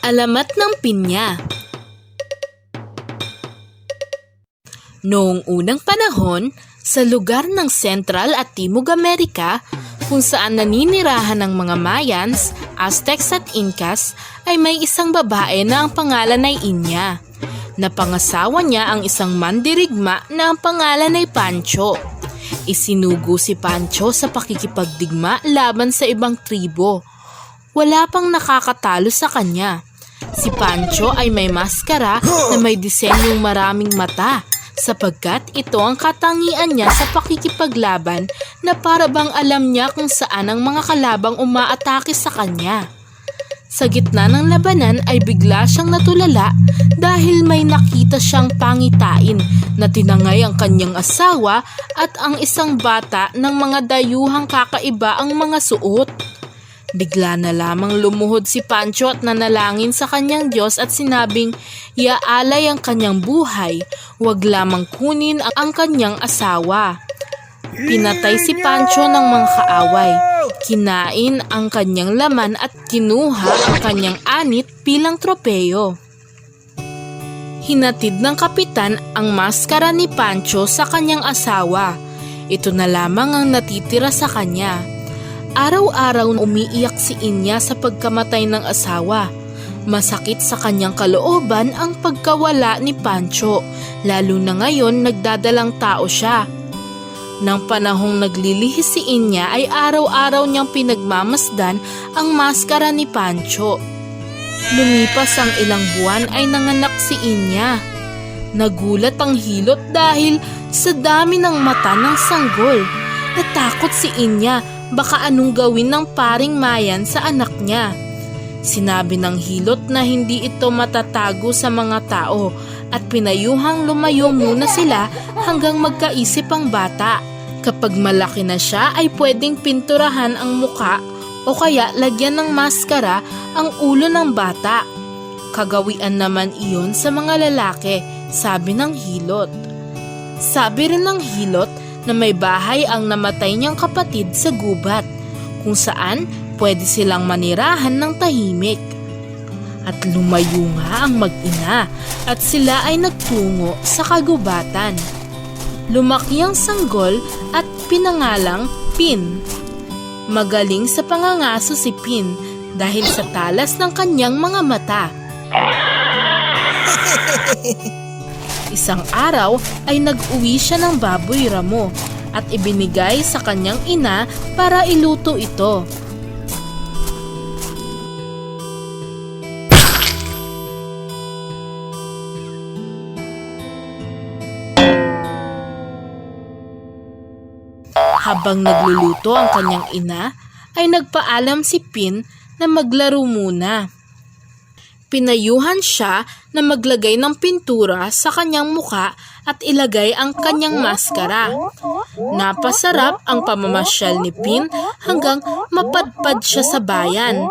Alamat ng pinya. Noong unang panahon, sa lugar ng Central at Timog Amerika, kung saan naninirahan ng mga Mayans, Aztecs at Incas, ay may isang babae na ang pangalan ay Inya. Napangasawa niya ang isang mandirigma na ang pangalan ay Pancho. Isinugo si Pancho sa pakikipagdigma laban sa ibang tribo. Wala pang nakakatalo sa kanya. Si Pancho ay may maskara na may disenyong maraming mata, sapagkat ito ang katangian niya sa pakikipaglaban na para bang alam niya kung saan ang mga kalabang umaatake sa kanya. Sa gitna ng labanan ay bigla siyang natulala dahil may nakita siyang pangitain na tinangay ang kanyang asawa at ang isang bata ng mga dayuhang kakaiba ang mga suot. Bigla na lamang lumuhod si Pancho at nanalangin sa kanyang Diyos at sinabing iaalay ang kanyang buhay, huwag lamang kunin ang kanyang asawa. Pinatay si Pancho ng mga kaaway, kinain ang kanyang laman at kinuha ang kanyang anit bilang tropeyo. Hinatid ng kapitan ang maskara ni Pancho sa kanyang asawa. Ito na lamang ang natitira sa kanya. Araw-araw umiiyak si Inya sa pagkamatay ng asawa. Masakit sa kanyang kalooban ang pagkawala ni Pancho, lalo na ngayon nagdadalang tao siya. Nang panahong naglilihis si Inya ay araw-araw niyang pinagmamasdan ang maskara ni Pancho. Lumipas ang ilang buwan ay nanganak si Inya. Nagulat ang Hilot dahil sa dami ng mata ng sanggol. Natakot si Inya, baka anong gawin ng paring Mayan sa anak niya. Sinabi ng Hilot na hindi ito matatago sa mga tao at pinayuhang lumayo muna sila hanggang magkaisip ang bata. Kapag malaki na siya ay pwedeng pinturahan ang muka o kaya lagyan ng maskara ang ulo ng bata. Kagawian naman iyon sa mga lalaki, sabi ng Hilot. Sabi rin ng Hilot na may bahay ang namatay niyang kapatid sa gubat, kung saan pwede silang manirahan ng tahimik. At lumayo nga ang mag-ina at sila ay nagtungo sa kagubatan. Lumaki ang sanggol at pinangalang Pin. Magaling sa pangangaso si Pin dahil sa talas ng kanyang mga mata. Isang araw ay nag-uwi siya ng baboy ramo at ibinigay sa kanyang ina para iluto ito. Habang nagluluto ang kanyang ina, ay nagpaalam si Pin na maglaro muna. Pinayuhan siya na maglagay ng pintura sa kanyang muka at ilagay ang kanyang maskara. Napasarap ang pamamasyal ni Pin hanggang mapadpad siya sa bayan.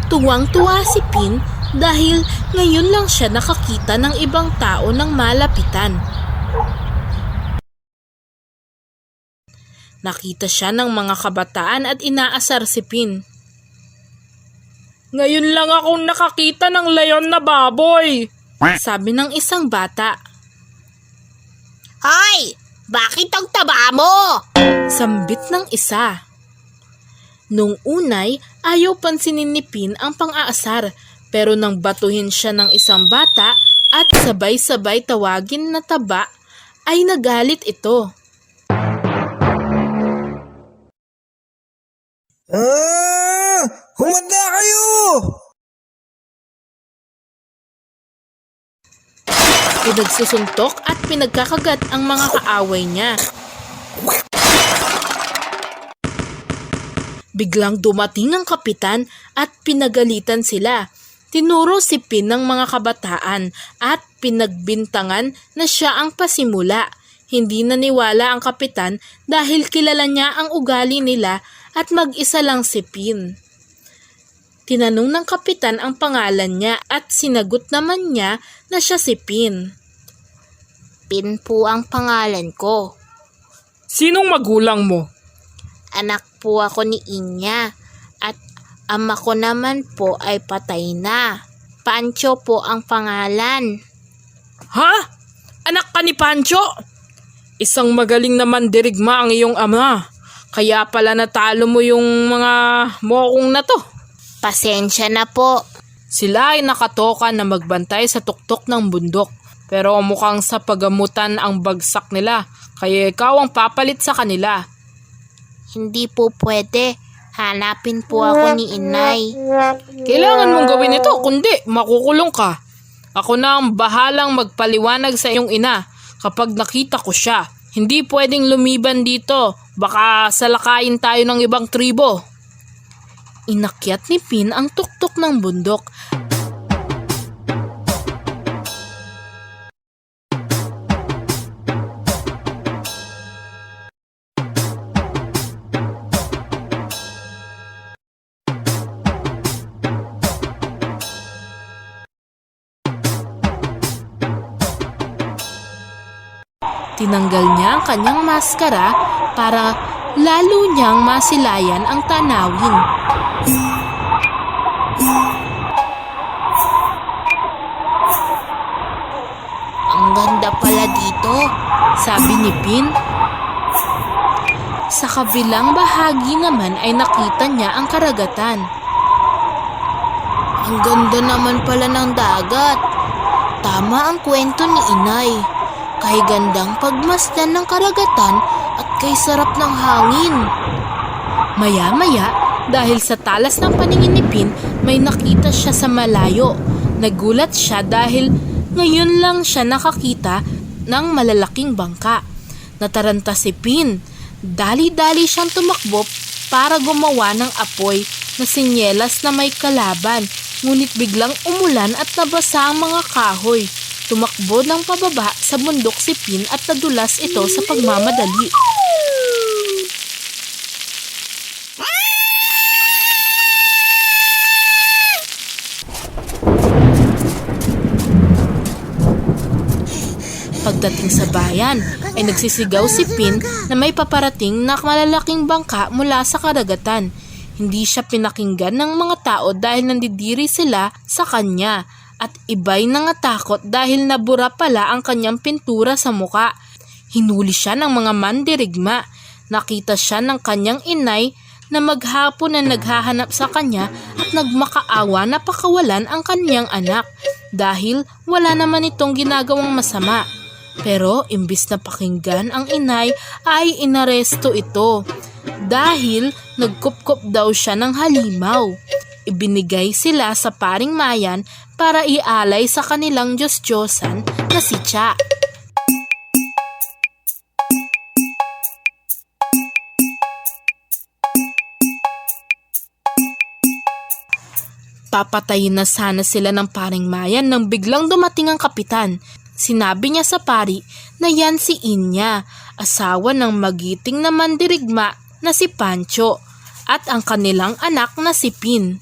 Tuwang-tuwa si Pin dahil ngayon lang siya nakakita ng ibang tao ng malapitan. Nakita siya ng mga kabataan at inaasar si Pin. Ngayon lang akong nakakita ng leon na baboy, sabi ng isang bata. Hoy! Bakit ang taba mo? Sambit ng isa. Nung unay, ayaw pansinin ni Pin ang pang-aasar, pero nang batuhin siya ng isang bata at sabay-sabay tawagin na taba, ay nagalit ito. Humanda kayo! Pinagsusuntok at pinagkakagat ang mga kaaway niya. Biglang dumating ang kapitan at pinagalitan sila. Tinuro si Pin ng mga kabataan at pinagbintangan na siya ang pasimula. Hindi naniwala ang kapitan dahil kilala niya ang ugali nila at mag-isa lang si Pin. Tinanong ng kapitan ang pangalan niya at sinagot naman niya na siya si Pin. Pin po ang pangalan ko. Sinong magulang mo? Anak po ako ni Inya at ama ko naman po ay patay na. Pancho po ang pangalan. Ha? Anak ka ni Pancho? Isang magaling na mandirigma ang iyong ama. Kaya pala natalo mo yung mga mokong na to. Pasensya na po. Sila ay nakatoka na magbantay sa tuktok ng bundok. Pero mukhang sa pagamutan ang bagsak nila. Kaya ikaw ang papalit sa kanila. Hindi po pwede. Hanapin po ako ni Inay. Kailangan mong gawin ito, kundi makukulong ka. Ako na ang bahalang magpaliwanag sa iyong ina kapag nakita ko siya. Hindi pwedeng lumiban dito. Baka salakayin tayo ng ibang tribo. Inakyat ni Pin ang tuktok ng bundok. Tinanggal niya ang kanyang maskara para lalo niyang masilayan ang tanawin. Ang ganda pala dito, Sabi ni Pin. Sa kabilang bahagi naman ay nakita niya ang karagatan. Ang ganda naman pala ng dagat. Tama ang kwento ni Inay. Kay gandang pagmasdan ng karagatan at kay sarap ng hangin. Maya-maya, dahil sa talas ng paningin ni Pin, may nakita siya sa malayo. Nagulat siya dahil ngayon lang siya nakakita ng malalaking bangka. Nataranta si Pin. Dali-dali siyang tumakbo para gumawa ng apoy na sinyelas na may kalaban. Ngunit biglang umulan at nabasa ang mga kahoy. Tumakbo ng pababa sa bundok si Pin at nadulas ito sa pagmamadali. Pagdating sa bayan, ay nagsisigaw si Pin na may paparating na malalaking bangka mula sa karagatan. Hindi siya pinakinggan ng mga tao dahil nandidiri sila sa kanya at iba'y nangatakot dahil nabura pala ang kanyang pintura sa muka. Hinuli siya ng mga mandirigma. Nakita siya ng kanyang inay na maghapon na naghahanap sa kanya at nagmakaawa na pakawalan ang kanyang anak dahil wala naman itong ginagawang masama. Pero imbis na pakinggan ang inay ay inaresto ito dahil nagkupkop daw siya ng halimaw. Ibinigay sila sa paring Mayan para ialay sa kanilang Diyos-Diyosan na si Cha. Papatayin na sana sila ng paring Mayan nang biglang dumating ang kapitan. Sinabi niya sa pari na yan si Inya, asawa ng magiting na mandirigma na si Pancho at ang kanilang anak na si Pin.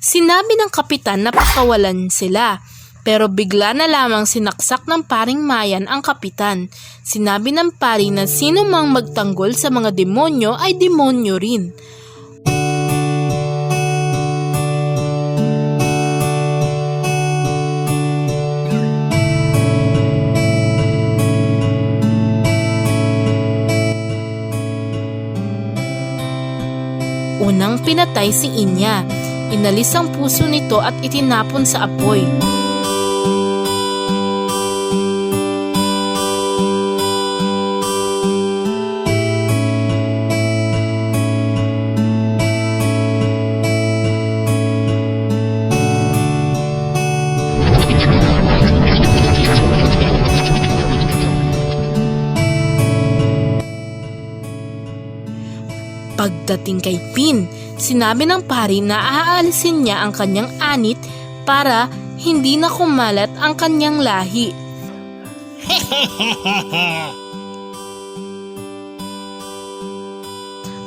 Sinabi ng kapitan na pakawalan sila, pero bigla na lamang sinaksak ng paring Mayan ang kapitan. Sinabi ng pari na sino mang magtanggol sa mga demonyo ay demonyo rin. Unang pinatay si Inya. Inalis ang puso nito at itinapon sa apoy. Pagdating kay Pin, sinabi ng pari na aalisin niya ang kanyang anit para hindi na kumalat ang kanyang lahi.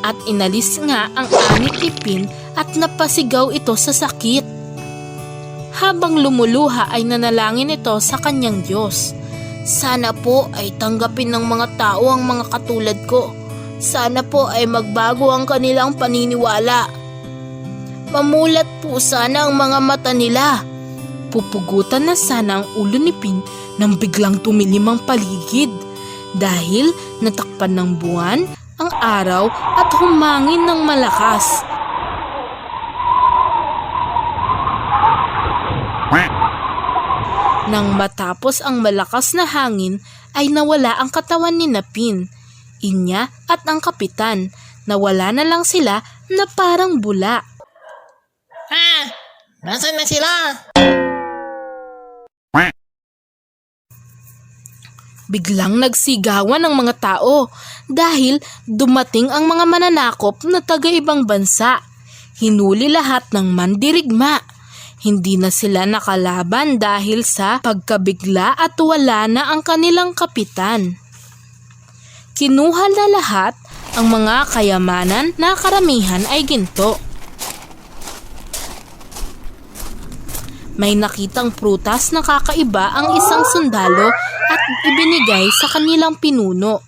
At inalis nga ang anit ni Pin at napasigaw ito sa sakit. Habang lumuluha ay nanalangin ito sa kanyang Diyos. Sana po ay tanggapin ng mga tao ang mga katulad ko. Sana po ay magbago ang kanilang paniniwala. Mamulat po sana ang mga mata nila. Pupugutan na sana ang ulo ni Pin nang biglang tumilim ang paligid dahil natakpan ng buwan ang araw at humangin ng malakas. Nang matapos ang malakas na hangin ay nawala ang katawan ni Pin, Inya at ang kapitan. Nawala na lang sila na parang bula. Nasaan na sila? Biglang nagsigawan ang mga tao dahil dumating ang mga mananakop na taga-ibang bansa. Hinuli lahat ng mandirigma. Hindi na sila nakalaban dahil sa pagkabigla at wala na ang kanilang kapitan. Kinuha na lahat ang mga kayamanan na karamihan ay ginto. May nakitang prutas na kakaiba ang isang sundalo at ibinigay sa kanilang pinuno.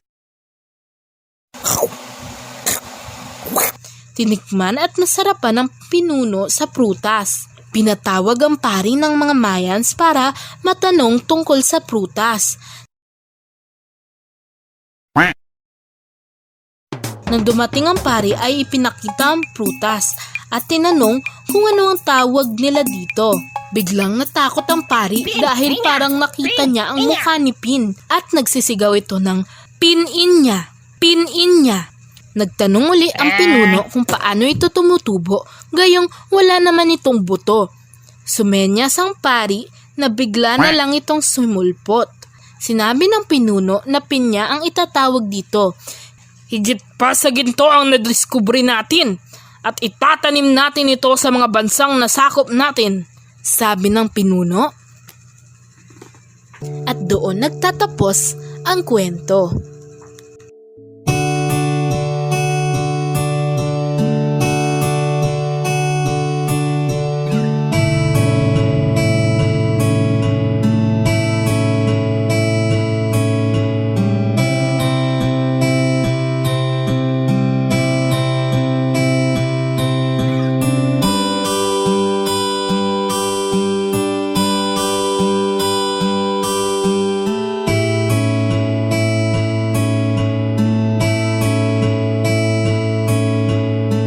Tinikman at nasarapan ng pinuno sa prutas. Pinatawag ang pari ng mga Mayans para matanong tungkol sa prutas. Nang dumating ang pari ay ipinakita ang prutas at tinanong kung ano ang tawag nila dito. Biglang natakot ang pari dahil parang nakita niya ang mukha ni Pin at nagsisigaw ito ng Pin-Inya, Pin-Inya. Nagtanong uli ang pinuno kung paano ito tumutubo gayong wala naman itong buto. Sumenyas ang pari na bigla na lang itong sumulpot. Sinabi ng pinuno na pinya ang itatawag dito. Higit pa sa ginto ang nadiskubre natin at itatanim natin ito sa mga bansang nasakop natin, sabi ng pinuno. At doon nagtatapos ang kwento.